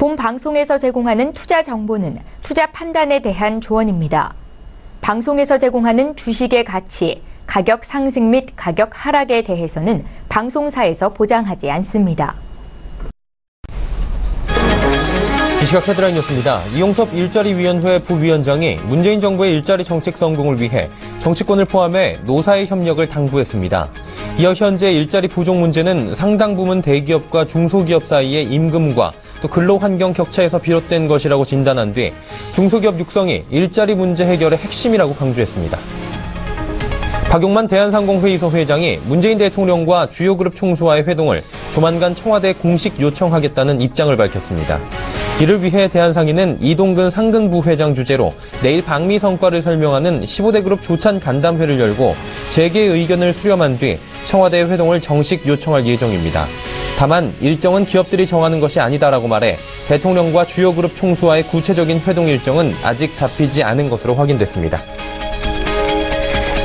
본 방송에서 제공하는 투자 정보는 투자 판단에 대한 조언입니다. 방송에서 제공하는 주식의 가치, 가격 상승 및 가격 하락에 대해서는 방송사에서 보장하지 않습니다. 이 시각 헤드라인 뉴스입니다. 이용섭 일자리위원회 부위원장이 문재인 정부의 일자리 정책 성공을 위해 정치권을 포함해 노사의 협력을 당부했습니다. 이어 현재 일자리 부족 문제는 상당 부분 대기업과 중소기업 사이의 임금과 또 근로환경 격차에서 비롯된 것이라고 진단한 뒤 중소기업 육성이 일자리 문제 해결의 핵심이라고 강조했습니다. 박용만 대한상공회의소 회장이 문재인 대통령과 주요 그룹 총수와의 회동을 조만간 청와대에 공식 요청하겠다는 입장을 밝혔습니다. 이를 위해 대한상인은 이동근 상근부 회장 주재로 내일 방미 성과를 설명하는 15대 그룹 조찬 간담회를 열고 재계의 의견을 수렴한 뒤 청와대에 회동을 정식 요청할 예정입니다. 다만 일정은 기업들이 정하는 것이 아니다라고 말해 대통령과 주요 그룹 총수와의 구체적인 회동 일정은 아직 잡히지 않은 것으로 확인됐습니다.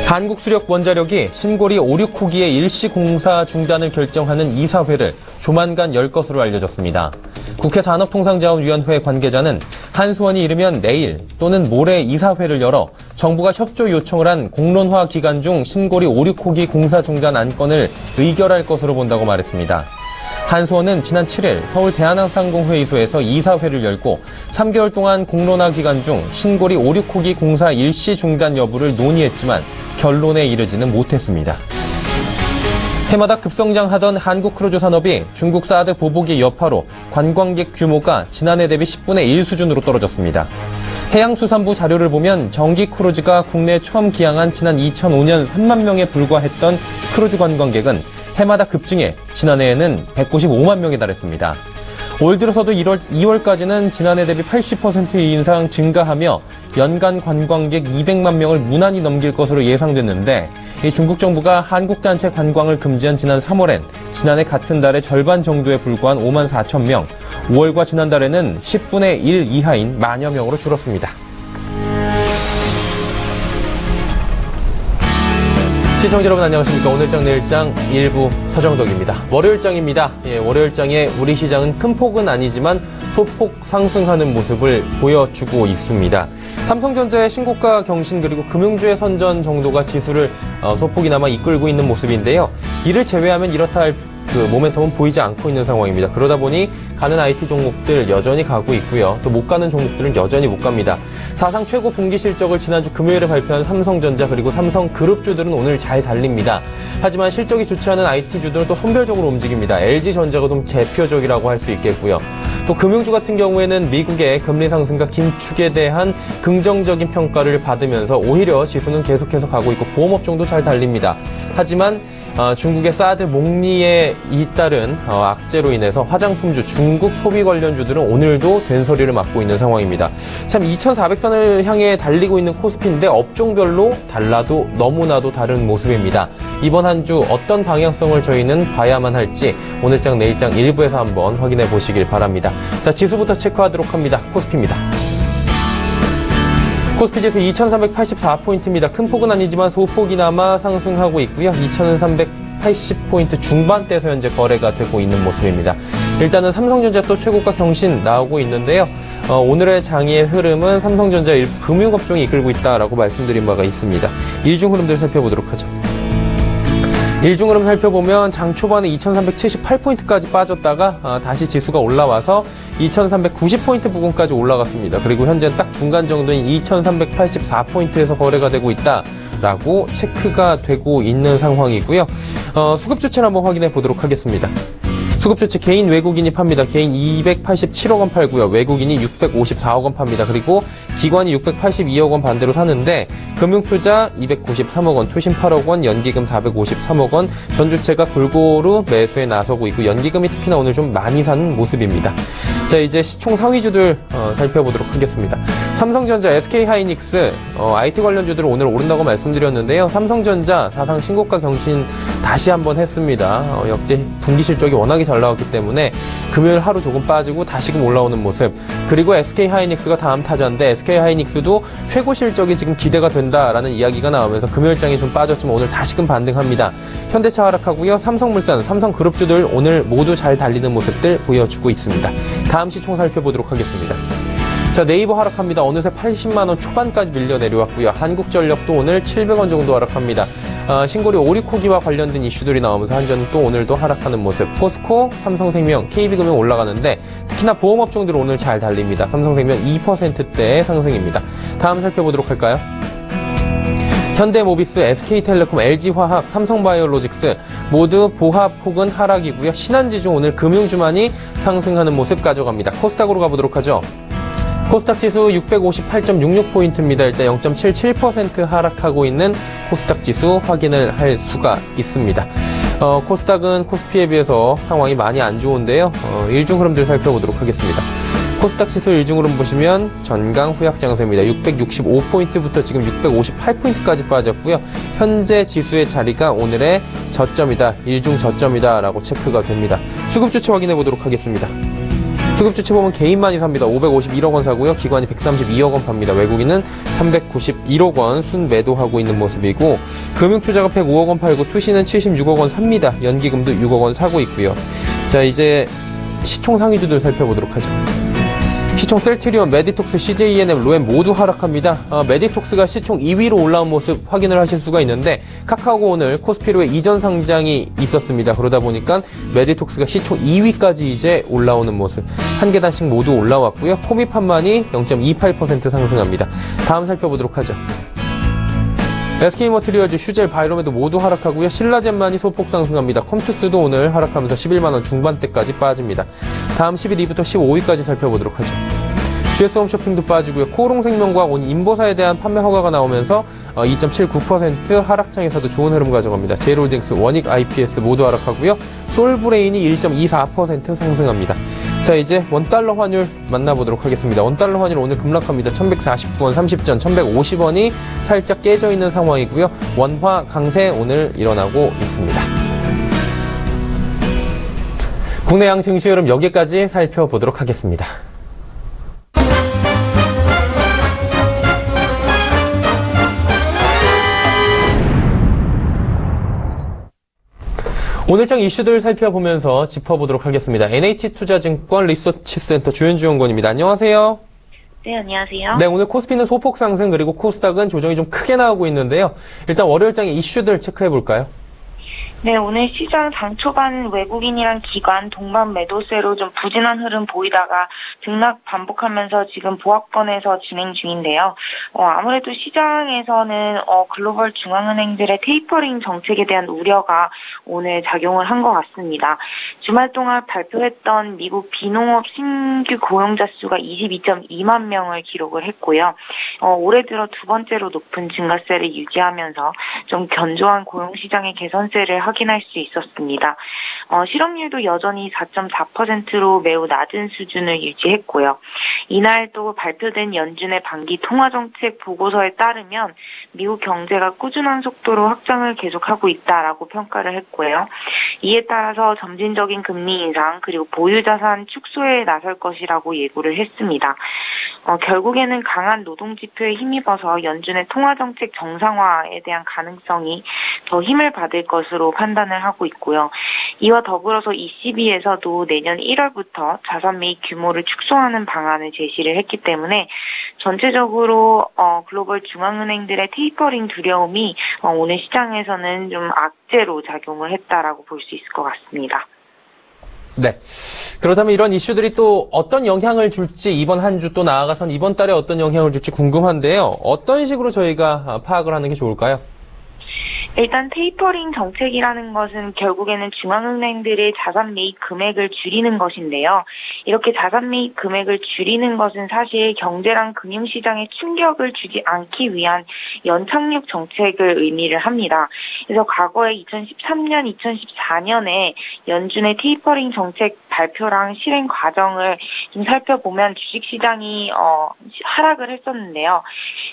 한국수력원자력이 신고리 5, 6호기의 일시 공사 중단을 결정하는 이사회를 조만간 열 것으로 알려졌습니다. 국회 산업통상자원위원회 관계자는 한수원이 이르면 내일 또는 모레 이사회를 열어 정부가 협조 요청을 한 공론화 기간 중 신고리 5, 6호기 공사 중단 안건을 의결할 것으로 본다고 말했습니다. 한수원은 지난 7일 서울 대한항상공회의소에서 이사회를 열고 3개월 동안 공론화 기간 중 신고리 5, 6호기 공사 일시 중단 여부를 논의했지만 결론에 이르지는 못했습니다. 해마다 급성장하던 한국 크루즈 산업이 중국 사드 보복의 여파로 관광객 규모가 지난해 대비 10분의 1 수준으로 떨어졌습니다. 해양수산부 자료를 보면 정기 크루즈가 국내에 처음 기항한 지난 2005년 3만 명에 불과했던 크루즈 관광객은 해마다 급증해 지난해에는 195만 명에 달했습니다. 올 들어서도 2월까지는 지난해 대비 80% 이상 증가하며 연간 관광객 200만 명을 무난히 넘길 것으로 예상됐는데 중국 정부가 한국 단체 관광을 금지한 지난 3월엔 지난해 같은 달의 절반 정도에 불과한 5만 4천 명, 5월과 지난달에는 10분의 1 이하인 만여 명으로 줄었습니다. 시청자 여러분 안녕하십니까. 오늘장 내일장 일부 서정덕입니다. 월요일장입니다. 월요일장에 우리 시장은 큰 폭은 아니지만 소폭 상승하는 모습을 보여주고 있습니다. 삼성전자의 신고가 경신 그리고 금융주의 선전 정도가 지수를 소폭이나마 이끌고 있는 모습인데요. 이를 제외하면 이렇다 할 모멘텀은 보이지 않고 있는 상황입니다. 그러다 보니 가는 IT 종목들 여전히 가고 있고요. 또 못 가는 종목들은 여전히 못 갑니다. 사상 최고 분기 실적을 지난주 금요일에 발표한 삼성전자 그리고 삼성그룹주들은 오늘 잘 달립니다. 하지만 실적이 좋지 않은 IT주들은 또 선별적으로 움직입니다. LG전자가 좀 대표적이라고 할 수 있겠고요. 또 금융주 같은 경우에는 미국의 금리 상승과 긴축에 대한 긍정적인 평가를 받으면서 오히려 지수는 계속해서 가고 있고 보험업종도 잘 달립니다. 하지만 중국의 사드 목리에 잇따른 악재로 인해서 화장품주, 중국 소비 관련주들은 오늘도 된소리를 맞고 있는 상황입니다. 참 2400선을 향해 달리고 있는 코스피인데 업종별로 달라도 너무나도 다른 모습입니다. 이번 한 주 어떤 방향성을 저희는 봐야만 할지 오늘장 내일장 일부에서 한번 확인해 보시길 바랍니다. 자, 지수부터 체크하도록 합니다. 코스피입니다. 코스피 지수 2384포인트입니다. 큰 폭은 아니지만 소폭이나마 상승하고 있고요. 2380포인트 중반대에서 현재 거래가 되고 있는 모습입니다. 일단은 삼성전자 또 최고가 경신 나오고 있는데요. 오늘의 장의 흐름은 삼성전자 일부 금융업종이 이끌고 있다라고 말씀드린 바가 있습니다. 일중 흐름들 살펴보도록 하죠. 일중 흐름 살펴보면 장 초반에 2378포인트까지 빠졌다가 다시 지수가 올라와서 2390포인트 부근까지 올라갔습니다. 그리고 현재는 딱 중간 정도인 2384포인트에서 거래가 되고 있다라고 체크가 되고 있는 상황이고요. 수급 주체를 한번 확인해 보도록 하겠습니다. 수급 주체 개인 외국인이 팝니다. 개인 287억 원 팔고요. 외국인이 654억 원 팝니다. 그리고 기관이 682억 원 반대로 사는데 금융투자 293억 원, 투신 8억 원, 연기금 453억 원, 전주체가 골고루 매수에 나서고 있고 연기금이 특히나 오늘 좀 많이 사는 모습입니다. 자, 이제 시총 상위주들 살펴보도록 하겠습니다. 삼성전자, SK하이닉스, IT 관련주들은 오늘 오른다고 말씀드렸는데요. 삼성전자 사상 신고가 경신 다시 한번 했습니다. 역대 분기 실적이 워낙에 잘 나왔기 때문에 금요일 하루 조금 빠지고 다시금 올라오는 모습. 그리고 SK하이닉스가 다음 타자인데 SK하이닉스도 최고 실적이 지금 기대가 된다라는 이야기가 나오면서 금요일장이 좀 빠졌지만 오늘 다시금 반등합니다. 현대차 하락하고요. 삼성물산, 삼성그룹주들 오늘 모두 잘 달리는 모습들 보여주고 있습니다. 다음 시총 살펴보도록 하겠습니다. 자, 네이버 하락합니다. 어느새 80만 원 초반까지 밀려 내려왔고요. 한국전력도 오늘 700원 정도 하락합니다. 신고리 오리코기와 관련된 이슈들이 나오면서 한전은 또 오늘도 하락하는 모습. 포스코, 삼성생명, KB금융 올라가는데 특히나 보험업종들은 오늘 잘 달립니다. 삼성생명 2%대의 상승입니다. 다음 살펴보도록 할까요? 현대모비스, SK텔레콤, LG화학, 삼성바이오로직스 모두 보합 혹은 하락이고요. 신한지주 오늘 금융주만이 상승하는 모습 가져갑니다. 코스닥으로 가보도록 하죠. 코스닥 지수 658.66포인트입니다. 일단 0.77% 하락하고 있는 코스닥 지수 확인을 할 수가 있습니다. 코스닥은 코스피에 비해서 상황이 많이 안 좋은데요. 일중 흐름들 살펴보도록 하겠습니다. 코스닥 지수 일중 흐름 보시면 전강 후약 장세입니다. 665포인트부터 지금 658포인트까지 빠졌고요. 현재 지수의 자리가 오늘의 저점이다, 일중 저점이다 라고 체크가 됩니다. 수급 주체 확인해 보도록 하겠습니다. 수급 주체 보면 개인만이 삽니다. 551억 원 사고요. 기관이 132억 원 팝니다. 외국인은 391억 원 순매도하고 있는 모습이고 금융투자가 105억 원 팔고 투시는 76억 원 삽니다. 연기금도 6억 원 사고 있고요. 자, 이제 시총 상위주들 살펴보도록 하죠. 시총 셀트리온, 메디톡스, CJENM, 로엠 모두 하락합니다. 메디톡스가 시총 2위로 올라온 모습 확인을 하실 수가 있는데 카카오가 오늘 코스피로의 이전 상장이 있었습니다. 그러다 보니까 메디톡스가 시총 2위까지 이제 올라오는 모습. 한 계단씩 모두 올라왔고요. 코미판만이 0.28% 상승합니다. 다음 살펴보도록 하죠. SK머티리얼즈, 슈젤, 바이로메도 모두 하락하고요. 신라젠만이 소폭 상승합니다. 컴투스도 오늘 하락하면서 11만원 중반대까지 빠집니다. 다음 11위부터 15위까지 살펴보도록 하죠. GS홈쇼핑도 빠지고요. 코오롱생명과학 오늘 인보사에 대한 판매 허가가 나오면서 2.79% 하락장에서도 좋은 흐름 가져갑니다. 제이홀딩스, 원익, IPS 모두 하락하고요. 솔브레인이 1.24% 상승합니다. 자, 이제 원달러 환율 만나보도록 하겠습니다. 원달러 환율 오늘 급락합니다. 1149원 30전, 1150원이 살짝 깨져 있는 상황이고요. 원화 강세 오늘 일어나고 있습니다. 국내 양 증시 흐름 여기까지 살펴보도록 하겠습니다. 오늘장 이슈들을 살펴보면서 짚어보도록 하겠습니다. NH투자증권 리서치센터 조현주 연구원입니다. 안녕하세요. 네, 안녕하세요. 네, 오늘 코스피는 소폭 상승 그리고 코스닥은 조정이 좀 크게 나오고 있는데요. 일단 월요일장의 이슈들 체크해볼까요? 네, 오늘 시장 장 초반 외국인이랑 기관 동반 매도세로 좀 부진한 흐름 보이다가 등락 반복하면서 지금 보합권에서 진행 중인데요. 아무래도 시장에서는 글로벌 중앙은행들의 테이퍼링 정책에 대한 우려가 오늘 작용을 한 것 같습니다. 주말 동안 발표했던 미국 비농업 신규 고용자 수가 22.2만 명을 기록을 했고요. 올해 들어 두 번째로 높은 증가세를 유지하면서 좀 견조한 고용시장의 개선세를 확인할 수 있었습니다. 실업률도 여전히 4.4%로 매우 낮은 수준을 유지했고요. 이날 또 발표된 연준의 반기 통화정책 보고서에 따르면 미국 경제가 꾸준한 속도로 확장을 계속하고 있다라고 평가를 했고요. 이에 따라서 점진적인 금리 인상 그리고 보유자산 축소에 나설 것이라고 예고를 했습니다. 결국에는 강한 노동지표에 힘입어서 연준의 통화정책 정상화에 대한 가능성이 더 힘을 받을 것으로 판단을 하고 있고요. 이와 더불어서 ECB에서도 내년 1월부터 자산 매입 규모를 축소하는 방안을 제시를 했기 때문에 전체적으로 글로벌 중앙은행들의 테이퍼링 두려움이 오늘 시장에서는 좀 악재로 작용을 했다라고 볼 수 있을 것 같습니다. 네. 그렇다면 이런 이슈들이 또 어떤 영향을 줄지 이번 한 주 또 나아가선 이번 달에 어떤 영향을 줄지 궁금한데요. 어떤 식으로 저희가 파악을 하는 게 좋을까요? 일단 테이퍼링 정책이라는 것은 결국에는 중앙은행들의 자산 매입 금액을 줄이는 것인데요. 이렇게 자산 매입 금액을 줄이는 것은 사실 경제랑 금융시장에 충격을 주지 않기 위한 연착륙 정책을 의미를 합니다. 그래서 과거에 2013년, 2014년에 연준의 테이퍼링 정책 발표랑 실행 과정을 좀 살펴보면 주식시장이 하락을 했었는데요.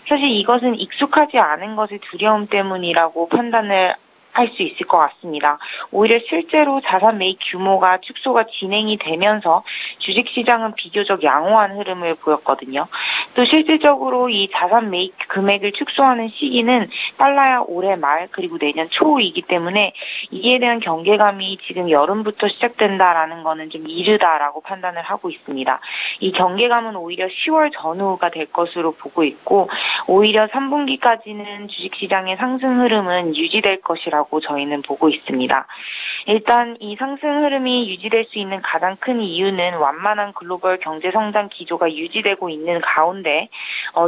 사실 이것은 익숙하지 않은 것의 두려움 때문이라고 판단을 할 수 있을 것 같습니다. 오히려 실제로 자산 매입 규모가 축소가 진행이 되면서 주식시장은 비교적 양호한 흐름을 보였거든요. 또 실질적으로 이 자산 매입 금액을 축소하는 시기는 빨라야 올해 말 그리고 내년 초이기 때문에 이에 대한 경계감이 지금 여름부터 시작된다라는 거는 좀 이르다라고 판단을 하고 있습니다. 이 경계감은 오히려 10월 전후가 될 것으로 보고 있고 오히려 3분기까지는 주식시장의 상승 흐름은 유지될 것이라고 저희는 보고 있습니다. 일단 이 상승 흐름이 유지될 수 있는 가장 큰 이유는 완만한 글로벌 경제 성장 기조가 유지되고 있는 가운데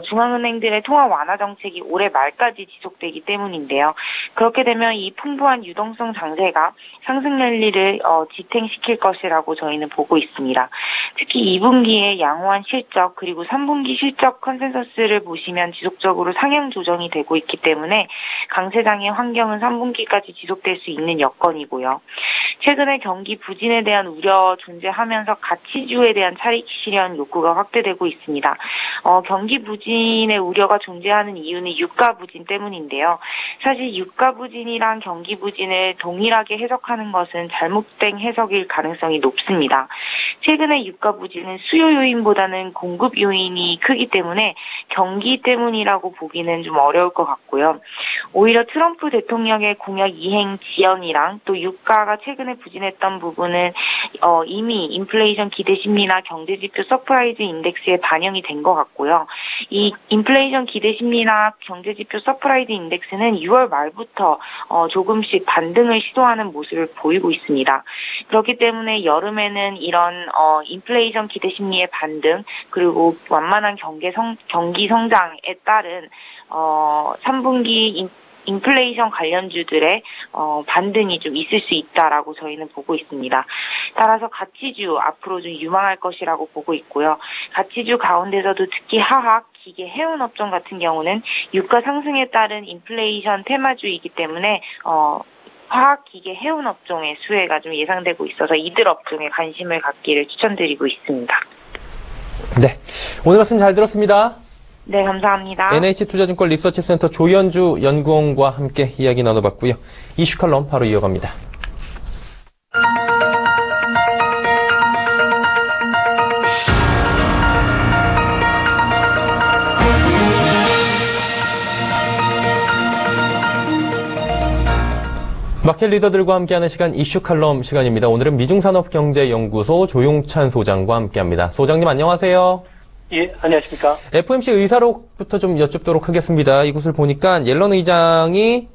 중앙은행들의 통화 완화 정책이 올해 말까지 지속되기 때문인데요. 그렇게 되면 이 풍부한 유동성 장세가 상승 랠리를 지탱시킬 것이라고 저희는 보고 있습니다. 특히 2분기에 양호한 실적 그리고 3분기 실적 컨센서스를 보시면 지속적으로 상향 조정이 되고 있기 때문에 강세장의 환경은 3분기까지 지속될 수 있는 여건이고요. 최근에 경기 부진에 대한 우려 존재하면서 가치주에 대한 차익 실현 욕구가 확대되고 있습니다. 경기 부진의 우려가 존재하는 이유는 유가 부진 때문인데요. 사실 유가 부진이랑 경기 부진을 동일하게 해석하는 것은 잘못된 해석일 가능성이 높습니다. 최근에 유가 부진은 수요 요인보다는 공급 요인이 크기 때문에 경기 때문이라고 보기는 좀 어려울 것 같고요. 오히려 트럼프 대통령의 공약 이행 지연이랑 또 유가가 최근에 부진했던 부분은 이미 인플레이션 기대 심리나 경제지표 서프라이즈 인덱스에 반영이 된 것 같고요. 이 인플레이션 기대 심리나 경제지표 서프라이즈 인덱스는 6월 말부터 조금씩 반등을 시도하는 모습을 보이고 있습니다. 그렇기 때문에 여름에는 이런 인플레이션 기대 심리의 반등 그리고 완만한 경기 성장에 따른 3분기 인플레이션 관련주들의 반등이 좀 있을 수 있다라고 저희는 보고 있습니다. 따라서 가치주 앞으로 좀 유망할 것이라고 보고 있고요. 가치주 가운데서도 특히 화학, 기계, 해운 업종 같은 경우는 유가 상승에 따른 인플레이션 테마주이기 때문에 화학, 기계, 해운 업종의 수혜가 좀 예상되고 있어서 이들 업종에 관심을 갖기를 추천드리고 있습니다. 네, 오늘 말씀 잘 들었습니다. 네, 감사합니다. NH투자증권 리서치센터 조현주 연구원과 함께 이야기 나눠봤고요. 이슈 칼럼 바로 이어갑니다. 마켓 리더들과 함께하는 시간 이슈 칼럼 시간입니다. 오늘은 미중산업경제연구소 조용찬 소장과 함께합니다. 소장님 안녕하세요. 예, 안녕하십니까. FOMC 의사록부터 좀 여쭙도록 하겠습니다. 이곳을 보니까 옐런 의장이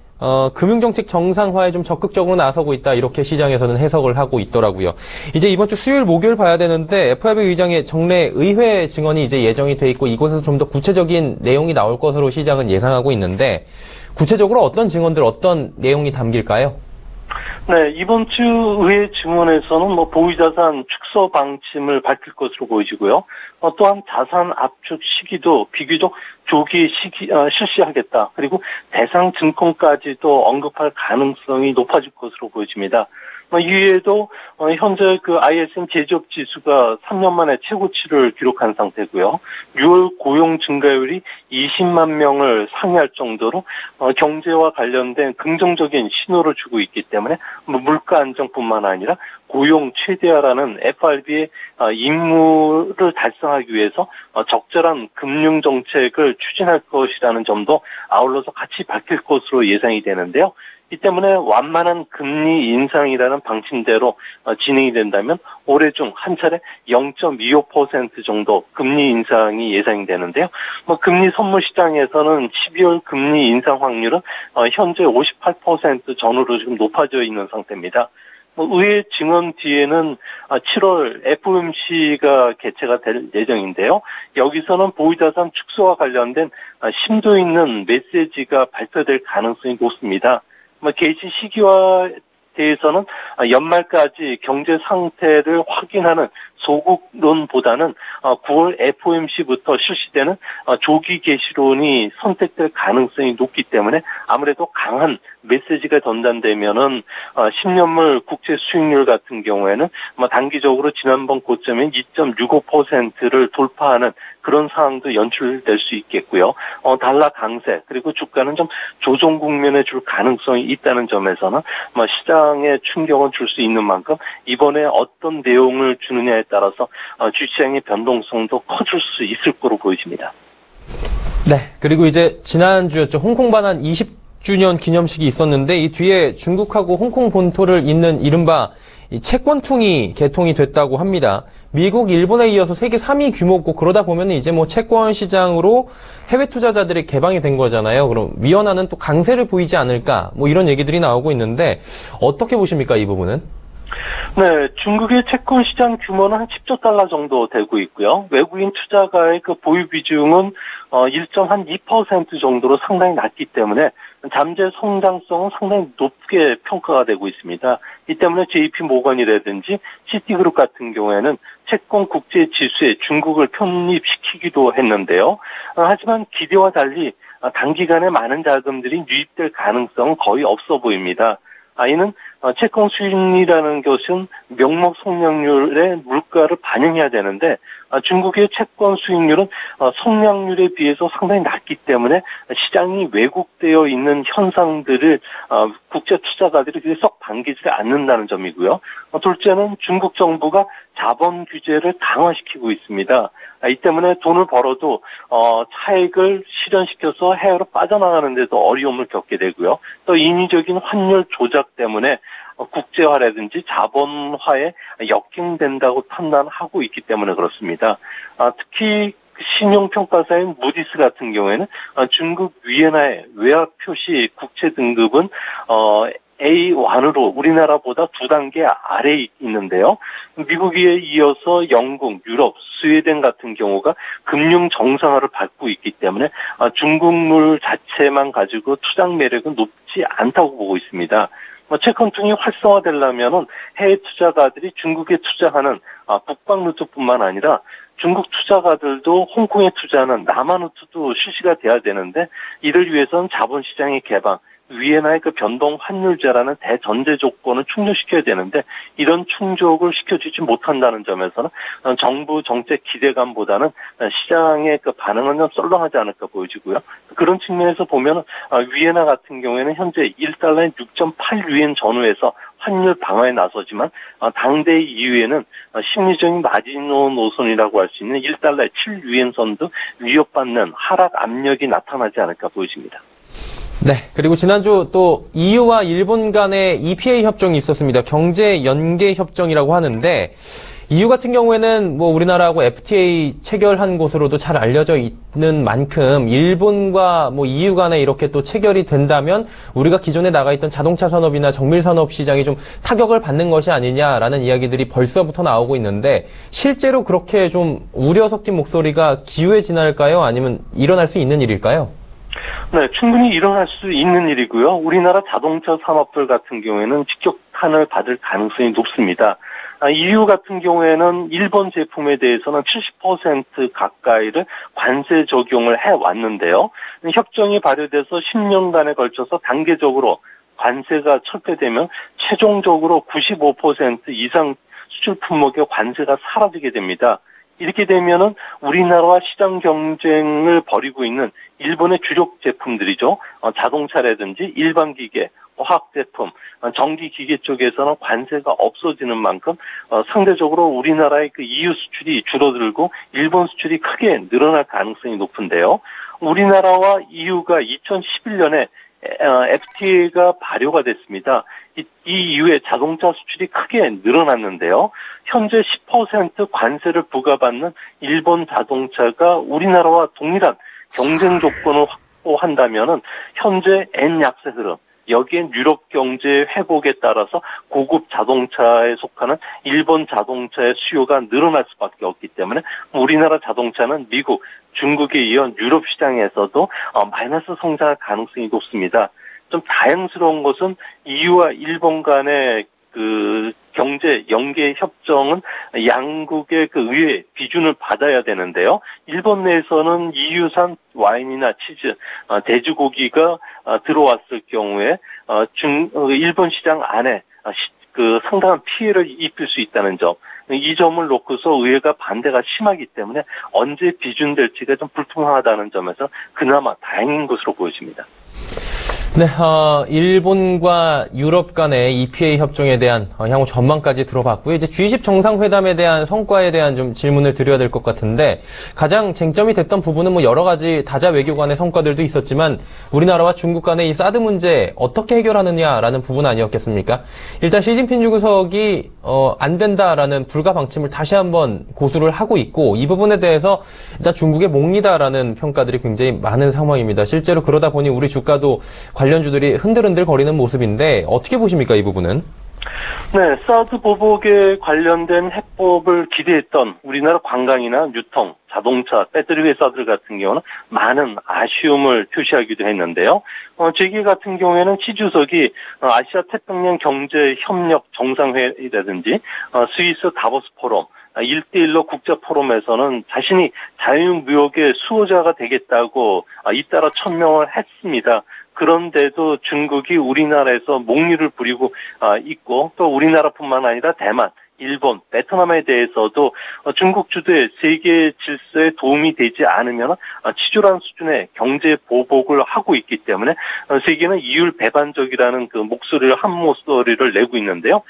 금융정책 정상화에 좀 적극적으로 나서고 있다 이렇게 시장에서는 해석을 하고 있더라고요. 이제 이번 주 수요일 목요일 봐야 되는데 FRB 의장의 정례 의회 증언이 이제 예정이 돼 있고 이곳에서 좀 더 구체적인 내용이 나올 것으로 시장은 예상하고 있는데 구체적으로 어떤 증언들 어떤 내용이 담길까요? 네, 이번 주 의회 증언에서는 보유자산 축소 방침을 밝힐 것으로 보여지고요. 또한 자산 압축 시기도 비교적 조기 실시하겠다. 그리고 대상 증권까지도 언급할 가능성이 높아질 것으로 보여집니다. 이외에도 현재 그 ISM 제조업 지수가 3년 만에 최고치를 기록한 상태고요. 6월 고용 증가율이 20만 명을 상회할 정도로 경제와 관련된 긍정적인 신호를 주고 있기 때문에 물가 안정뿐만 아니라 고용 최대화라는 FRB의 임무를 달성하기 위해서 적절한 금융 정책을 추진할 것이라는 점도 아울러서 같이 밝힐 것으로 예상이 되는데요. 이 때문에 완만한 금리 인상이라는 방침대로 진행이 된다면 올해 중 한 차례 0.25% 정도 금리 인상이 예상이 되는데요. 금리 선물 시장에서는 12월 금리 인상 확률은 현재 58% 전후로 지금 높아져 있는 상태입니다. 의회 증언 뒤에는 7월 FOMC가 개최가 될 예정인데요. 여기서는 보유자산 축소와 관련된 심도 있는 메시지가 발표될 가능성이 높습니다. 개시 시기와 대해서는 연말까지 경제 상태를 확인하는 소극론보다는 9월 FOMC부터 실시되는 조기 개시론이 선택될 가능성이 높기 때문에 아무래도 강한 메시지가 전달되면은 10년물 국채 수익률 같은 경우에는 단기적으로 지난번 고점인 2.65%를 돌파하는 그런 상황도 연출될 수 있겠고요. 달러 강세 그리고 주가는 좀 조정 국면에 줄 가능성이 있다는 점에서는 시장에 충격은 줄 수 있는 만큼 이번에 어떤 내용을 주느냐에 따라서 주시장의 변동성도 커질 수 있을 거로 보여집니다. 네, 그리고 이제 지난주였죠. 홍콩 반환 20주년 기념식이 있었는데 이 뒤에 중국하고 홍콩 본토를 잇는 이른바 이 채권퉁이 개통이 됐다고 합니다. 미국, 일본에 이어서 세계 3위 규모고 그러다 보면 이제 뭐 채권 시장으로 해외 투자자들이 개방이 된 거잖아요. 그럼 위원화는 또 강세를 보이지 않을까? 뭐 이런 얘기들이 나오고 있는데 어떻게 보십니까, 이 부분은? 네, 중국의 채권 시장 규모는 한 10조 달러 정도 되고 있고요. 외국인 투자가의 그 보유 비중은 1.2% 정도로 상당히 낮기 때문에 잠재 성장성은 상당히 높게 평가가 되고 있습니다. 이 때문에 JP 모건이라든지 시티그룹 같은 경우에는 채권 국제 지수에 중국을 편입시키기도 했는데요. 하지만 기대와 달리 단기간에 많은 자금들이 유입될 가능성은 거의 없어 보입니다. 이는 채권 수익률이라는 것은 명목 성장률의 물가를 반영해야 되는데 중국의 채권 수익률은 성장률에 비해서 상당히 낮기 때문에 시장이 왜곡되어 있는 현상들을 국제 투자가들이 썩 반기지 않는다는 점이고요. 둘째는 중국 정부가 자본 규제를 강화시키고 있습니다. 이 때문에 돈을 벌어도 차익을 실현시켜서 해외로 빠져나가는 데도 어려움을 겪게 되고요. 또 인위적인 환율 조작 때문에 국제화라든지 자본화에 역행된다고 판단하고 있기 때문에 그렇습니다. 특히 신용평가사인 무디스 같은 경우에는 중국 위엔화의 외화 표시 국채 등급은 A1으로 우리나라보다 2단계 아래에 있는데요. 미국에 이어서 영국, 유럽, 스웨덴 같은 경우가 금융 정상화를 밟고 있기 때문에 중국물 자체만 가지고 투자 매력은 높지 않다고 보고 있습니다. 채권통이 활성화되려면 해외 투자가들이 중국에 투자하는 북방 루트뿐만 아니라 중국 투자가들도 홍콩에 투자하는 남한 루트도 실시가 돼야 되는데 이를 위해서는 자본시장의 개방, 위엔화의 그 변동 환율제라는 대전제 조건을 충족시켜야 되는데 이런 충족을 시켜주지 못한다는 점에서는 정부 정책 기대감보다는 시장의 그 반응은 좀 썰렁하지 않을까 보여지고요. 그런 측면에서 보면 위엔화 같은 경우에는 현재 1달러에 6.8유엔 전후에서 환율 방어에 나서지만 당대 이후에는 심리적인 마지노 노선이라고 할 수 있는 1달러에 7유엔 선도 위협받는 하락 압력이 나타나지 않을까 보여집니다. 네. 그리고 지난주 또 EU와 일본 간의 EPA 협정이 있었습니다. 경제 연계 협정이라고 하는데 EU 같은 경우에는 뭐 우리나라하고 FTA 체결한 곳으로도 잘 알려져 있는 만큼 일본과 뭐 EU 간에 이렇게 또 체결이 된다면 우리가 기존에 나가 있던 자동차 산업이나 정밀 산업 시장이 좀 타격을 받는 것이 아니냐라는 이야기들이 벌써부터 나오고 있는데 실제로 그렇게 좀 우려 섞인 목소리가 기우해지날까요? 아니면 일어날 수 있는 일일까요? 네, 충분히 일어날 수 있는 일이고요. 우리나라 자동차 산업들 같은 경우에는 직격탄을 받을 가능성이 높습니다. EU 같은 경우에는 일본 제품에 대해서는 70% 가까이를 관세 적용을 해왔는데요. 협정이 발효돼서 10년간에 걸쳐서 단계적으로 관세가 철폐되면 최종적으로 95% 이상 수출 품목의 관세가 사라지게 됩니다. 이렇게 되면은 우리나라와 시장 경쟁을 벌이고 있는 일본의 주력 제품들이죠. 자동차라든지 일반 기계, 화학 제품, 전기 기계 쪽에서는 관세가 없어지는 만큼 상대적으로 우리나라의 그 EU 수출이 줄어들고 일본 수출이 크게 늘어날 가능성이 높은데요. 우리나라와 EU가 2011년에 FTA가 발효가 됐습니다. 이 이후에 자동차 수출이 크게 늘어났는데요. 현재 10% 관세를 부과받는 일본 자동차가 우리나라와 동일한 경쟁 조건을 확보한다면은 현재 N 약세 흐름, 여기엔 유럽 경제 회복에 따라서 고급 자동차에 속하는 일본 자동차의 수요가 늘어날 수밖에 없기 때문에 우리나라 자동차는 미국, 중국에 이어 유럽 시장에서도 마이너스 성장할 가능성이 높습니다. 좀 다행스러운 것은 EU와 일본 간의 그 경제 경제 연계 협정은 양국의 그 의회 비준을 받아야 되는데요. 일본 내에서는 EU산 와인이나 치즈, 돼지고기가 들어왔을 경우에 일본 시장 안에 그 상당한 피해를 입힐 수 있다는 점, 이 점을 놓고서 의회가 반대가 심하기 때문에 언제 비준될지가 좀 불투명하다는 점에서 그나마 다행인 것으로 보여집니다. 네, 일본과 유럽 간의 EPA 협정에 대한 향후 전망까지 들어봤고요. 이제 G20 정상회담에 대한 성과에 대한 좀 질문을 드려야 될 것 같은데, 가장 쟁점이 됐던 부분은 뭐 여러 가지 다자 외교 간의 성과들도 있었지만 우리나라와 중국 간의 이 사드 문제 어떻게 해결하느냐라는 부분 아니었겠습니까? 일단 시진핑 주석이 안 된다라는 불가 방침을 다시 한번 고수를 하고 있고, 이 부분에 대해서 일단 중국의 몽리다라는 평가들이 굉장히 많은 상황입니다. 실제로 그러다 보니 우리 주가도 관련주들이 흔들흔들 거리는 모습인데 어떻게 보십니까, 이 부분은? 네, 사드 보복에 관련된 해법을 기대했던 우리나라 관광이나 유통, 자동차, 배터리 회사들 같은 경우는 많은 아쉬움을 표시하기도 했는데요. 제기 같은 경우에는 시 주석이 아시아 태평양 경제 협력 정상회의라든지 스위스 다보스 포럼, 1대1로 국제 포럼에서는 자신이 자유무역의 수호자가 되겠다고 잇따라 천명을 했습니다. 그런데도 중국이 우리나라에서 목리를 부리고 있고, 또 우리나라뿐만 아니라 대만, 일본, 베트남에 대해서도 중국 주도의 세계 질서에 도움이 되지 않으면 치졸한 수준의 경제 보복을 하고 있기 때문에 세계는 이율 배반적이라는 그 목소리를 한 목소리를 내고 있는데요.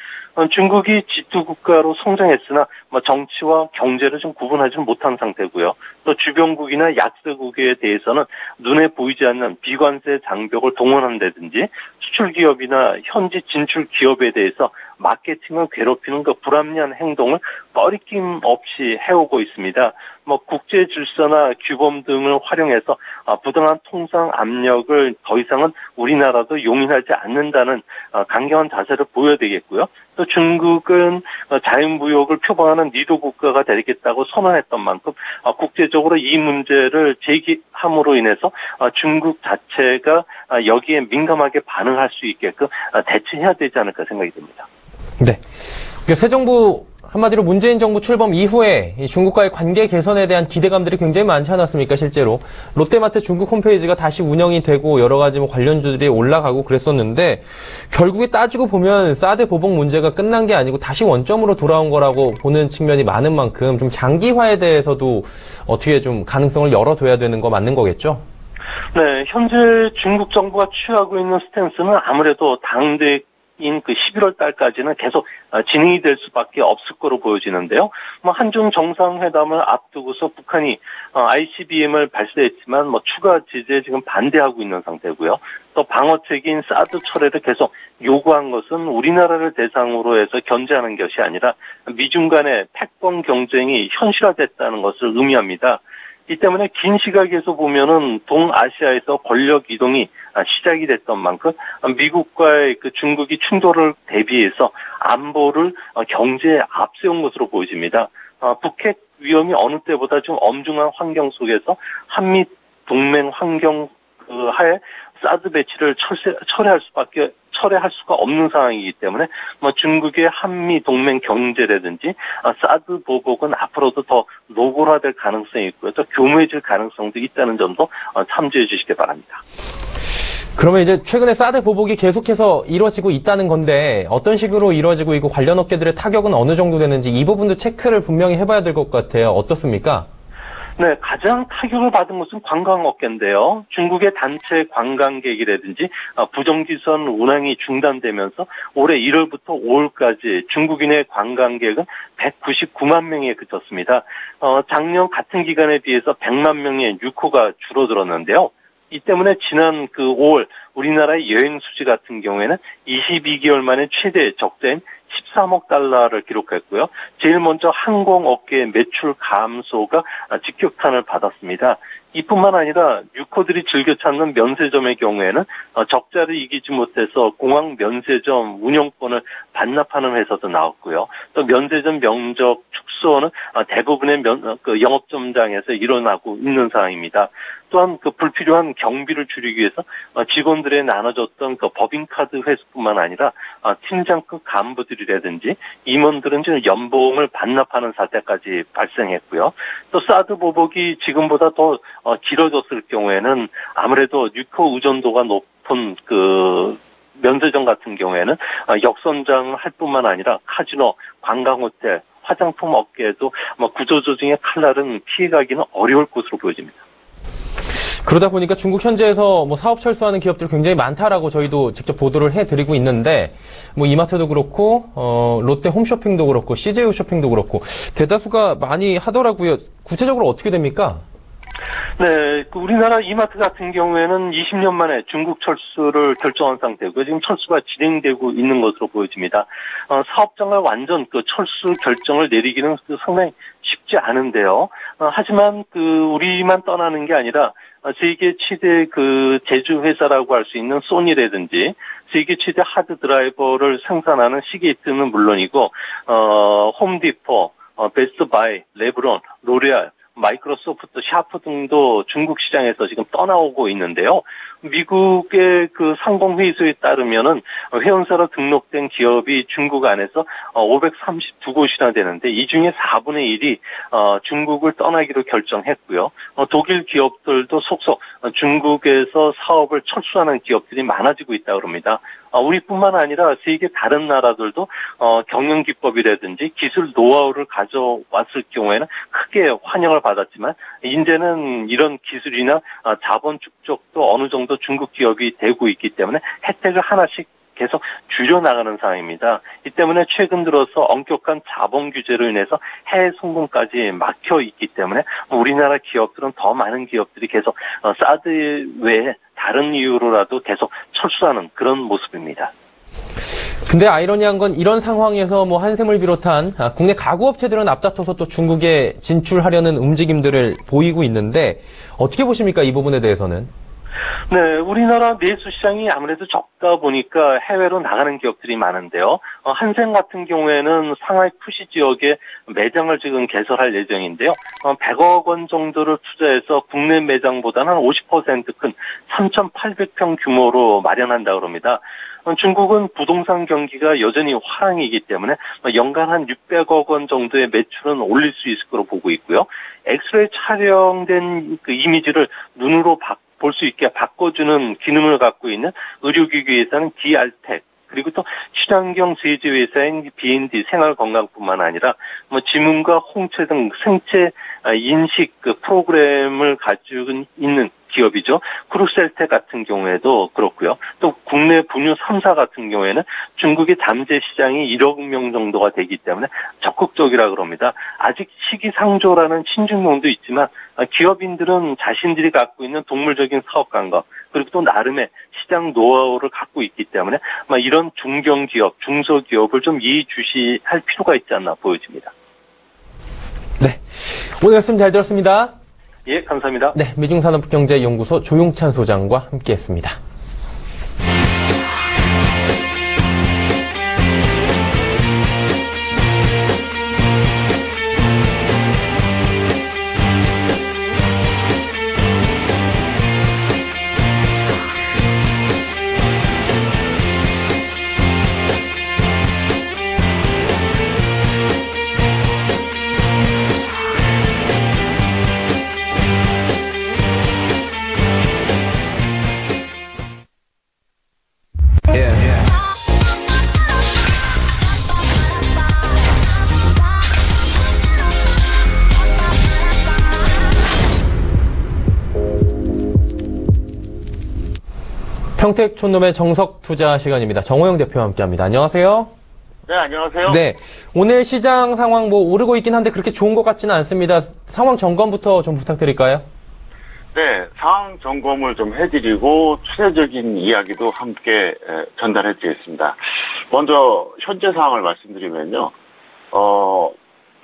중국이 G2 국가로 성장했으나 정치와 경제를 좀 구분하지 못한 상태고요. 또 주변국이나 약세국에 대해서는 눈에 보이지 않는 비관세 장벽을 동원한다든지 수출 기업이나 현지 진출 기업에 대해서 마케팅을 괴롭히는 그 불합리한 행동을 꺼리낌 없이 해오고 있습니다. 국제 질서나 규범 등을 활용해서 부당한 통상 압력을 더 이상은 우리나라도 용인하지 않는다는 강경한 자세를 보여야 되겠고요. 또 중국은 자유무역을 표방하는 리더 국가가 되겠다고 선언했던 만큼 국제적으로 이 문제를 제기함으로 인해서 중국 자체가 여기에 민감하게 반응할 수 있게끔 대처해야 되지 않을까 생각이 듭니다. 네. 새 정부, 한마디로 문재인 정부 출범 이후에 중국과의 관계 개선에 대한 기대감들이 굉장히 많지 않았습니까, 실제로. 롯데마트 중국 홈페이지가 다시 운영이 되고 여러 가지 관련주들이 올라가고 그랬었는데, 결국에 따지고 보면 사드 보복 문제가 끝난 게 아니고 다시 원점으로 돌아온 거라고 보는 측면이 많은 만큼 좀 장기화에 대해서도 어떻게 좀 가능성을 열어둬야 되는 거 맞는 거겠죠? 네, 현재 중국 정부가 취하고 있는 스탠스는 아무래도 당대 그 11월 달까지는 계속 진행이 될 수밖에 없을 거로 보여지는데요. 한중 정상회담을 앞두고서 북한이 ICBM을 발사했지만 추가 제재에 지금 반대하고 있는 상태고요. 또 방어책인 사드 철회를 계속 요구한 것은 우리나라를 대상으로 해서 견제하는 것이 아니라 미중 간의 패권 경쟁이 현실화됐다는 것을 의미합니다. 이 때문에 긴 시각에서 보면은 동아시아에서 권력 이동이 시작이 됐던 만큼 미국과의 그 중국이 충돌을 대비해서 안보를 경제에 앞세운 것으로 보여집니다. 북핵 위험이 어느 때보다 좀 엄중한 환경 속에서 한미 동맹 환경 하에 사드 배치를 철회할 수가 없는 상황이기 때문에 중국의 한미 동맹 경제라든지 사드 보복은 앞으로도 더 노골화될 가능성이 있고요. 또 교묘해질 가능성도 있다는 점도 참조해 주시기 바랍니다. 그러면 이제 최근에 사드 보복이 계속해서 이루어지고 있다는 건데 어떤 식으로 이루어지고 있고 관련 업계들의 타격은 어느 정도 되는지 이 부분도 체크를 분명히 해봐야 될 것 같아요. 어떻습니까? 네, 가장 타격을 받은 것은 관광업계인데요. 중국의 단체 관광객이라든지 부정지선 운항이 중단되면서 올해 1월부터 5월까지 중국인의 관광객은 199만 명에 그쳤습니다. 작년 같은 기간에 비해서 100만 명의 유코가 줄어들었는데요. 이 때문에 지난 5월 우리나라의 여행 수지 같은 경우에는 22개월 만에 최대 적자인 13억 달러를 기록했고요. 제일 먼저 항공업계의 매출 감소가 직격탄을 받았습니다. 이뿐만 아니라 유코들이 즐겨 찾는 면세점의 경우에는 적자를 이기지 못해서 공항 면세점 운영권을 반납하는 회사도 나왔고요. 또 면세점 면적 축소 축소는 대부분의 영업점장에서 일어나고 있는 상황입니다. 또한 그 불필요한 경비를 줄이기 위해서 직원들에 나눠줬던 그 법인카드 회수뿐만 아니라 팀장급 간부들이라든지 임원들은 지금 연봉을 반납하는 사태까지 발생했고요. 또 사드 보복이 지금보다 더 길어졌을 경우에는 아무래도 유효 의존도가 높은 그 면세점 같은 경우에는 역선장 할 뿐만 아니라 카지노, 관광호텔, 화장품 업계에도 구조조정의 칼날은 피해가기는 어려울 것으로 보여집니다. 그러다 보니까 중국 현지에서 사업 철수하는 기업들이 굉장히 많다라고 저희도 직접 보도를 해드리고 있는데, 이마트도 그렇고, 롯데 홈쇼핑도 그렇고, CJ 쇼핑도 그렇고, 대다수가 많이 하더라고요. 구체적으로 어떻게 됩니까? 네, 우리나라 이마트 같은 경우에는 20년 만에 중국 철수를 결정한 상태고 지금 철수가 진행되고 있는 것으로 보여집니다. 사업장을 완전 철수 결정을 내리기는 상당히 쉽지 않은데요. 하지만 우리만 떠나는 게 아니라 세계 최대 제조 회사라고 할 수 있는 소니라든지 세계 최대 하드 드라이버를 생산하는 시게이트는 물론이고 홈디포, 베스트바이, 레브론, 로레알, 마이크로소프트, 샤프 등도 중국 시장에서 지금 떠나오고 있는데요. 미국의 상공회의소에 따르면은 회원사로 등록된 기업이 중국 안에서 532곳이나 되는데 이 중에 4분의 1이 중국을 떠나기로 결정했고요. 독일 기업들도 속속 중국에서 사업을 철수하는 기업들이 많아지고 있다고 합니다. 우리뿐만 아니라 세계 다른 나라들도 경영 기법이라든지 기술 노하우를 가져왔을 경우에는 크게 환영을 받았지만 이제는 이런 기술이나 자본 축적도 어느 정도 중국 기업이 되고 있기 때문에 혜택을 하나씩 계속 줄여나가는 상황입니다. 이 때문에 최근 들어서 엄격한 자본 규제로 인해서 해외 송금까지 막혀 있기 때문에 우리나라 기업들은 더 많은 기업들이 계속 사드 외에 다른 이유로라도 계속 철수하는 그런 모습입니다. 근데 아이러니한 건 이런 상황에서 한샘을 비롯한 국내 가구업체들은 앞다퉈서 또 중국에 진출하려는 움직임들을 보이고 있는데 어떻게 보십니까? 이 부분에 대해서는? 네, 우리나라 내수 시장이 아무래도 적다 보니까 해외로 나가는 기업들이 많은데요. 한샘 같은 경우에는 상하이 푸시 지역에 매장을 지금 개설할 예정인데요. 100억 원 정도를 투자해서 국내 매장보다는 50% 큰 3,800평 규모로 마련한다고 합니다. 중국은 부동산 경기가 여전히 화랑이기 때문에 연간 한 600억 원 정도의 매출은 올릴 수 있을 거로 보고 있고요. 엑스레이 촬영된 이미지를 눈으로 볼 수 있게 바꿔주는 기능을 갖고 있는 의료기기 회사는 DR텍, 그리고 또 친환경 세제 회사인 B&D 생활건강뿐만 아니라 지문과 홍채 등 생체 인식 프로그램을 가지고 있는 기업이죠. 크루셀텍 같은 경우에도 그렇고요. 또 국내 분유 3사 같은 경우에는 중국의 잠재 시장이 1억 명 정도가 되기 때문에 적극적이라 그럽니다. 아직 시기상조라는 친중론도 있지만 기업인들은 자신들이 갖고 있는 동물적인 사업 감각 그리고 또 나름의 시장 노하우를 갖고 있기 때문에 이런 중견기업, 중소기업을 좀 예의주시할 필요가 있지 않나 보여집니다. 네, 오늘 말씀 잘 들었습니다. 예, 감사합니다. 네, 미중산업경제연구소 조용찬 소장과 함께했습니다. 평택 촌놈의 정석 투자 시간입니다. 정호영 대표와 함께합니다. 안녕하세요. 네, 안녕하세요. 네, 오늘 시장 상황 오르고 있긴 한데 그렇게 좋은 것 같지는 않습니다. 상황 점검부터 좀 부탁드릴까요? 네, 상황 점검을 좀 해드리고 추세적인 이야기도 함께 전달해드리겠습니다. 먼저 현재 상황을 말씀드리면요,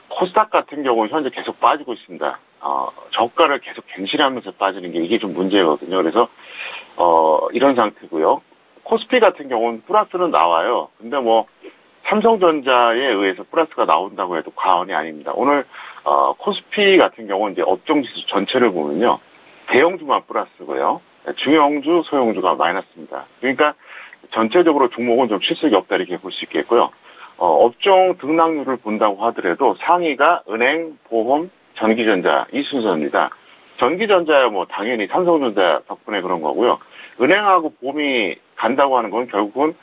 코스닥 같은 경우는 현재 계속 빠지고 있습니다. 저가를 계속 갱신하면서 빠지는 게 이게 좀 문제거든요. 그래서 이런 상태고요. 코스피 같은 경우는 플러스는 나와요. 근데 삼성전자에 의해서 플러스가 나온다고 해도 과언이 아닙니다. 오늘 코스피 같은 경우는 이제 업종지수 전체를 보면요, 대형주만 플러스고요, 중형주, 소형주가 마이너스입니다. 그러니까 전체적으로 종목은 좀 실속이 없다 이렇게 볼 수 있겠고요. 업종 등락률을 본다고 하더라도 상위가 은행, 보험, 전기전자 이 순서입니다. 전기전자야 뭐 당연히 삼성전자 덕분에 그런 거고요. 은행하고 보험이 간다고 하는 건 결국은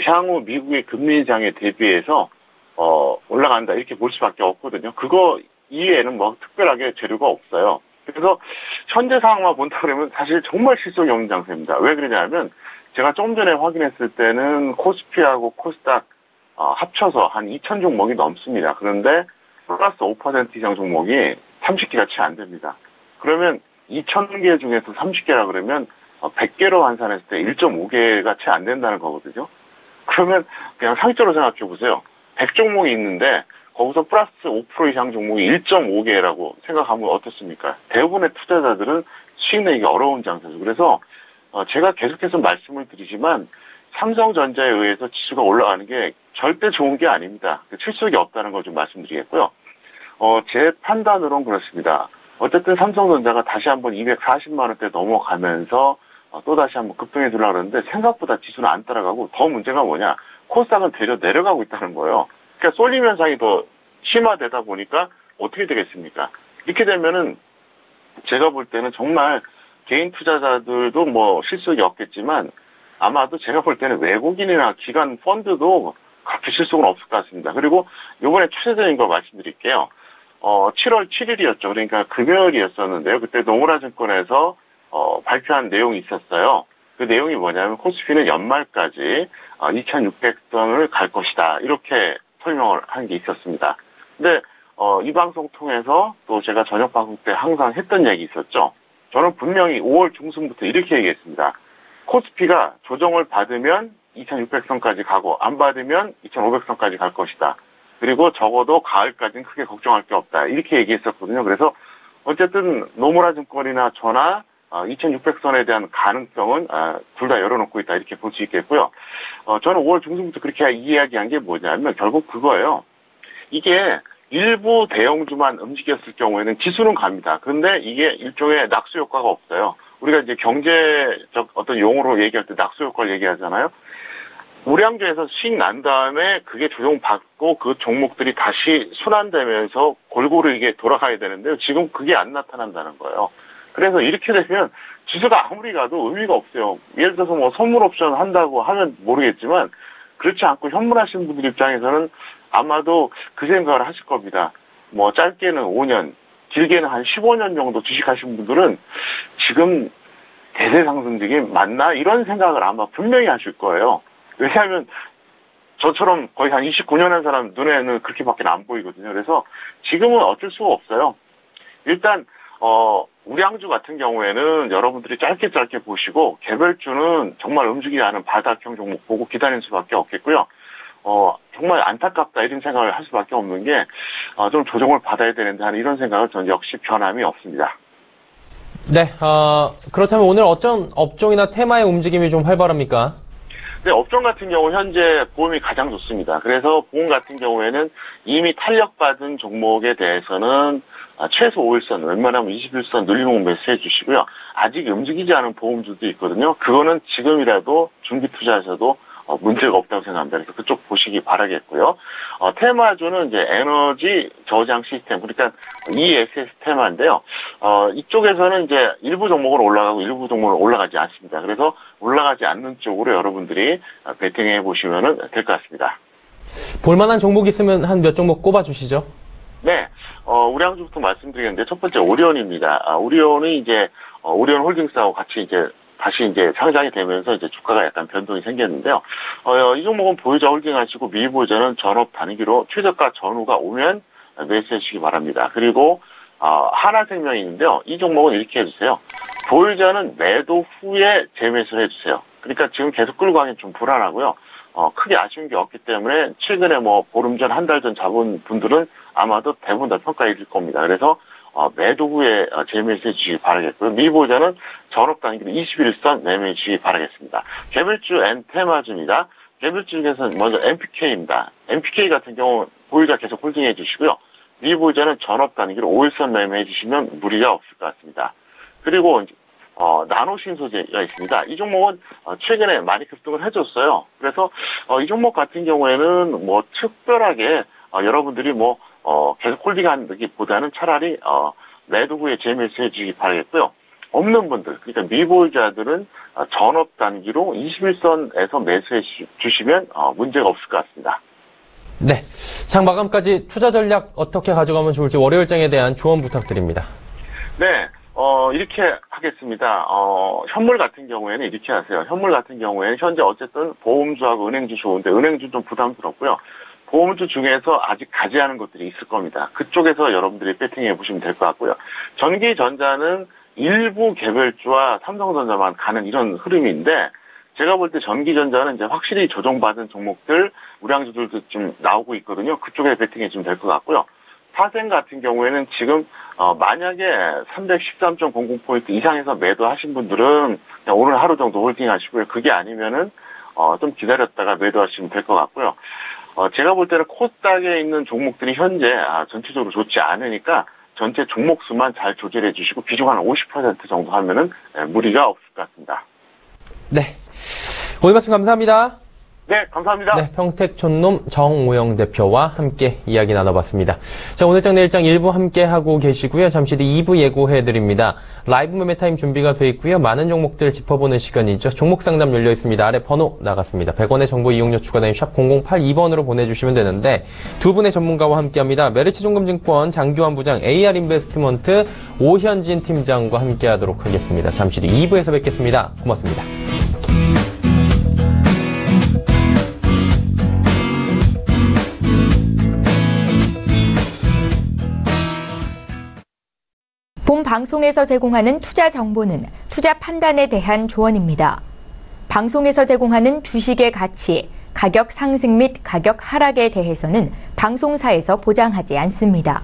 향후 미국의 금리 인상에 대비해서 올라간다 이렇게 볼 수밖에 없거든요. 그거 이외에는 뭐 특별하게 재료가 없어요. 그래서 현재 상황만 본다 그러면 사실 정말 실속이 없는 장세입니다. 왜 그러냐면 제가 조금 전에 확인했을 때는 코스피하고 코스닥 합쳐서 한 2,000 종목이 넘습니다. 그런데 플러스 5% 이상 종목이 30개가 채 안 됩니다. 그러면 2,000개 중에서 30개라 그러면 100개로 환산했을 때 1.5개가 채 안 된다는 거거든요. 그러면 그냥 상식적으로 생각해 보세요. 100종목이 있는데 거기서 플러스 5% 이상 종목이 1.5개라고 생각하면 어떻습니까? 대부분의 투자자들은 수익 내기 어려운 장세죠. 그래서 제가 계속해서 말씀을 드리지만 삼성전자에 의해서 지수가 올라가는 게 절대 좋은 게 아닙니다. 실속이 없다는 걸 좀 말씀드리겠고요. 제 판단으로는 그렇습니다. 어쨌든 삼성전자가 다시 한번 240만 원대 넘어가면서 또다시 한번 급등해 주려고 그러는데 생각보다 지수는 안 따라가고, 더 문제가 뭐냐, 코스닥은 되려 내려가고 있다는 거예요. 그러니까 쏠림 현상이 더 심화되다 보니까 어떻게 되겠습니까? 이렇게 되면은 제가 볼 때는 정말 개인 투자자들도 뭐 실속이 없겠지만 아마도 제가 볼 때는 외국인이나 기관 펀드도 그렇게 실속은 없을 것 같습니다. 그리고 이번에 추세적인 거 말씀드릴게요. 7월 7일이었죠. 그러니까 금요일이었었는데요. 그때 노무라증권에서 발표한 내용이 있었어요. 그 내용이 뭐냐면 코스피는 연말까지 2,600선을 갈 것이다, 이렇게 설명을 한 게 있었습니다. 근데 이 방송 통해서 또 제가 저녁 방송 때 항상 했던 얘기 있었죠. 저는 분명히 5월 중순부터 이렇게 얘기했습니다. 코스피가 조정을 받으면 2,600선까지 가고 안 받으면 2,500선까지 갈 것이다. 그리고 적어도 가을까지는 크게 걱정할 게 없다, 이렇게 얘기했었거든요. 그래서 어쨌든 노무라증권이나 저나 2,600선에 대한 가능성은 둘 다 열어놓고 있다, 이렇게 볼 수 있겠고요. 저는 5월 중순부터 그렇게 이야기한 게 뭐냐면 결국 그거예요. 이게 일부 대형주만 움직였을 경우에는 지수는 갑니다. 그런데 이게 일종의 낙수 효과가 없어요. 우리가 이제 경제적 어떤 용어로 얘기할 때 낙수 효과를 얘기하잖아요. 우량주에서 수익 난 다음에 그게 조정받고 그 종목들이 다시 순환되면서 골고루 이게 돌아가야 되는데요. 지금 그게 안 나타난다는 거예요. 그래서 이렇게 되면 지수가 아무리 가도 의미가 없어요. 예를 들어서 뭐 선물 옵션 한다고 하면 모르겠지만 그렇지 않고 현물하시는 분들 입장에서는 아마도 그 생각을 하실 겁니다. 뭐 짧게는 5년, 길게는 한 15년 정도 주식하시는 분들은 지금 대세 상승직이 맞나? 이런 생각을 아마 분명히 하실 거예요. 왜냐하면 저처럼 거의 한 29년 한 사람 눈에는 그렇게밖에 안 보이거든요. 그래서 지금은 어쩔 수가 없어요. 일단 우량주 같은 경우에는 여러분들이 짧게 보시고 개별주는 정말 움직이지 않은 바닥형 종목 보고 기다릴 수밖에 없겠고요. 정말 안타깝다 이런 생각을 할 수밖에 없는 게 좀 조정을 받아야 되는데 하는 이런 생각은 전 역시 변함이 없습니다. 네, 그렇다면 오늘 어떤 업종이나 테마의 움직임이 좀 활발합니까? 네, 업종 같은 경우 현재 보험이 가장 좋습니다. 그래서 보험 같은 경우에는 이미 탄력받은 종목에 대해서는 최소 5일선, 웬만하면 21선 늘리목 매수해 주시고요. 아직 움직이지 않은 보험주도 있거든요. 그거는 지금이라도 중기 투자하셔도 문제가 없다고 생각합니다. 그래서 그쪽 보시기 바라겠고요. 테마주는 이제 에너지 저장 시스템, 그러니까 ESS 테마인데요. 이쪽에서는 이제 일부 종목은 올라가고 일부 종목은 올라가지 않습니다. 그래서 올라가지 않는 쪽으로 여러분들이 베팅해 보시면 될 것 같습니다. 볼만한 종목 있으면 한 몇 종목 꼽아 주시죠. 네, 우량주부터 말씀드리겠는데 첫 번째 오리온입니다. 오리온이 이제 오리온 홀딩스하고 같이 다시 상장이 되면서 주가가 약간 변동이 생겼는데요. 이 종목은 보유자 홀딩하시고 미보유자는 전업 단위기로 최저가 전후가 오면 매수해 주시기 바랍니다. 그리고 하나생명인데요. 이 종목은 이렇게 해주세요. 보유자는 매도 후에 재매수를 해주세요. 그러니까 지금 계속 끌고 가긴 좀 불안하고요. 크게 아쉬운 게 없기 때문에 최근에 뭐 보름 전, 한 달 전 잡은 분들은 아마도 대부분 다 평가해 줄 겁니다. 그래서 매도 후에 재매수해 주시기 바라겠고요. 미보유자는 전업 단위로 21선 매매해 주시기 바라겠습니다. 개별주 앤 테마주입니다. 개별 중에서는 먼저 MPK입니다. MPK 같은 경우 보유자 계속 홀딩해 주시고요. 미보유자는 전업 단기로 5일선 매매해 주시면 무리가 없을 것 같습니다. 그리고 나노신소재가 있습니다. 이 종목은 최근에 많이 급등을 해줬어요. 그래서 이 종목 같은 경우에는 뭐 특별하게 여러분들이 계속 홀딩하기보다는 차라리 매도 후에 재매수해 주기 바라겠고요. 없는 분들, 그러니까 미보유자들은 전업 단기로 21선에서 매수해 주시면 문제가 없을 것 같습니다. 네. 장 마감까지 투자 전략 어떻게 가져가면 좋을지 월요일장에 대한 조언 부탁드립니다. 네. 이렇게 하겠습니다. 현물 같은 경우에는 이렇게 하세요. 현물 같은 경우에는 현재 어쨌든 보험주하고 은행주 좋은데 은행주 좀 부담스럽고요. 보험주 중에서 아직 가지하는 것들이 있을 겁니다. 그쪽에서 여러분들이 배팅해 보시면 될 것 같고요. 전기전자는 일부 개별주와 삼성전자만 가는 이런 흐름인데 제가 볼 때 전기전자는 이제 확실히 조정받은 종목들, 우량주들도 좀 나오고 있거든요. 그쪽에 배팅해 주면 될 것 같고요. 사생 같은 경우에는 지금 만약에 313.00포인트 이상에서 매도하신 분들은 그냥 오늘 하루 정도 홀딩 하시고요. 그게 아니면은 좀 기다렸다가 매도하시면 될 것 같고요. 제가 볼 때는 코스닥에 있는 종목들이 현재 전체적으로 좋지 않으니까 전체 종목 수만 잘 조절해 주시고 비중 한 50% 정도 하면은 무리가 없을 것 같습니다. 네. 오늘 말씀 감사합니다. 네, 감사합니다. 네, 평택촌놈 정오영 대표와 함께 이야기 나눠봤습니다. 자, 오늘장 내일장 1부 함께 하고 계시고요. 잠시 뒤 2부 예고해드립니다. 라이브 매매 타임 준비가 돼 있고요. 많은 종목들 짚어보는 시간이죠. 종목 상담 열려 있습니다. 아래 번호 나갔습니다. 100원의 정보 이용료 추가된 샵 0082번으로 보내주시면 되는데 두 분의 전문가와 함께합니다. 메리츠종금증권 장규환 부장, AR인베스트먼트 오현진 팀장과 함께하도록 하겠습니다. 잠시 뒤 2부에서 뵙겠습니다. 고맙습니다. 본 방송에서 제공하는 투자 정보는 투자 판단에 대한 조언입니다. 방송에서 제공하는 주식의 가치, 가격 상승 및 가격 하락에 대해서는 방송사에서 보장하지 않습니다.